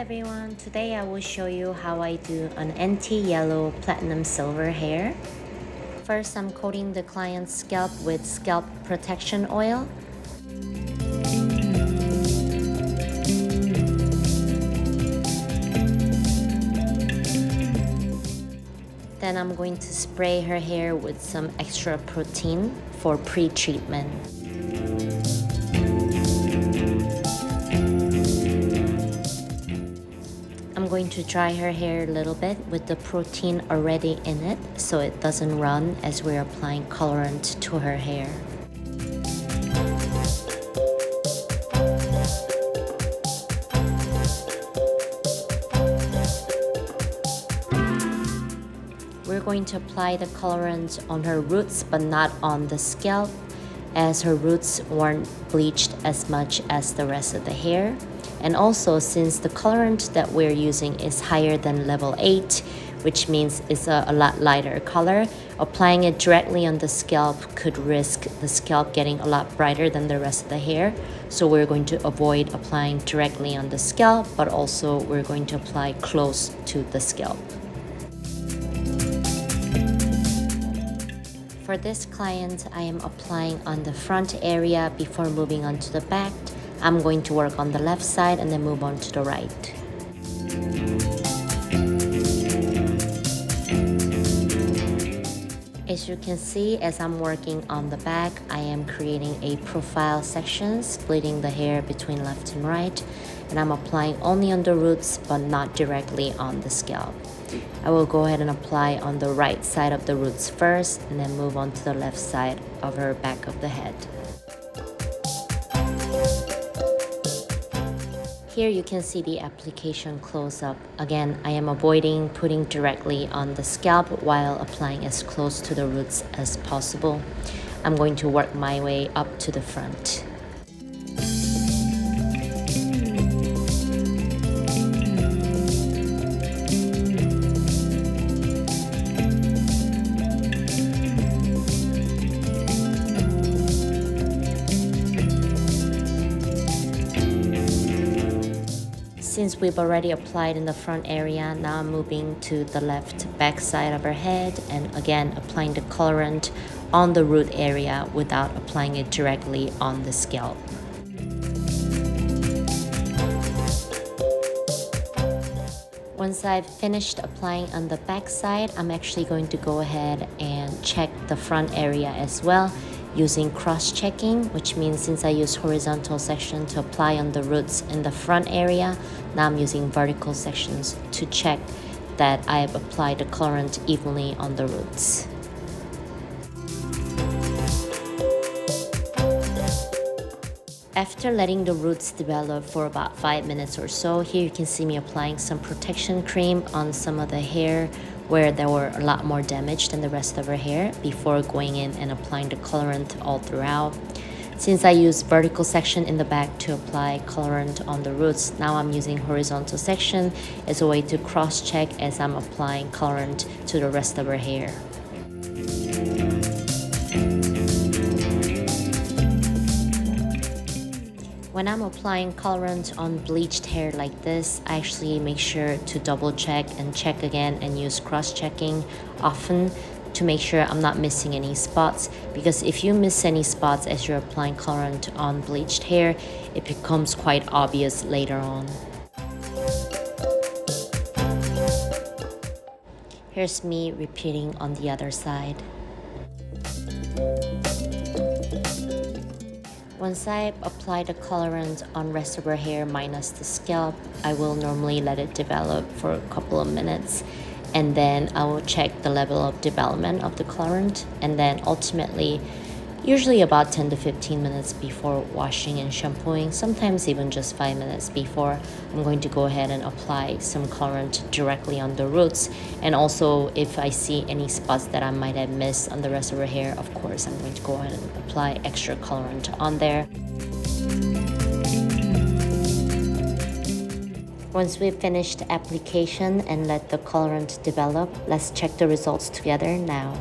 everyone, today I will show you how I do an anti-yellow platinum silver hair. First, I'm coating the client's scalp with scalp protection oil. Then I'm going to spray her hair with some extra protein for pre-treatment. I'm going to dry her hair a little bit with the protein already in it so it doesn't run as we're applying colorant to her hair. We're going to apply the colorant on her roots but not on the scalp, as her roots weren't bleached as much as the rest of the hair. And also, since the colorant that we're using is higher than level 8, which means it's a lot lighter color, applying it directly on the scalp could risk the scalp getting a lot brighter than the rest of the hair. So we're going to avoid applying directly on the scalp, but also we're going to apply close to the scalp. For this client, I am applying on the front area before moving on to the back. I'm going to work on the left side and then move on to the right. As you can see, as I'm working on the back, I am creating a profile section, splitting the hair between left and right, and I'm applying only on the roots but not directly on the scalp. I will go ahead and apply on the right side of the roots first and then move on to the left side of her back of the head. Here you can see the application close up. Again, I am avoiding putting directly on the scalp while applying as close to the roots as possible. I'm going to work my way up to the front. Since we've already applied in the front area, now I'm moving to the left back side of her head and again applying the colorant on the root area without applying it directly on the scalp. Once I've finished applying on the back side, I'm actually going to go ahead and check the front area as well, using cross-checking, which means since I use horizontal section to apply on the roots in the front area, now I'm using vertical sections to check that I have applied the colorant evenly on the roots. After letting the roots develop for about 5 minutes or so, here you can see me applying some protection cream on some of the hair where there were a lot more damage than the rest of her hair before going in and applying the colorant all throughout. Since I used vertical section in the back to apply colorant on the roots, now I'm using horizontal section as a way to cross-check as I'm applying colorant to the rest of her hair. When I'm applying colorant on bleached hair like this, I actually make sure to double check and check again and use cross-checking often to make sure I'm not missing any spots, because if you miss any spots as you're applying colorant on bleached hair, it becomes quite obvious later on. Here's me repeating on the other side. Once I apply the colorant on rest of her hair minus the scalp, I will normally let it develop for a couple of minutes, and then I will check the level of development of the colorant, and then ultimately usually about 10 to 15 minutes before washing and shampooing, sometimes even just 5 minutes before, I'm going to go ahead and apply some colorant directly on the roots. And also, if I see any spots that I might have missed on the rest of her hair, of course I'm going to go ahead and apply extra colorant on there. Once we've finished the application and let the colorant develop, let's check the results together now.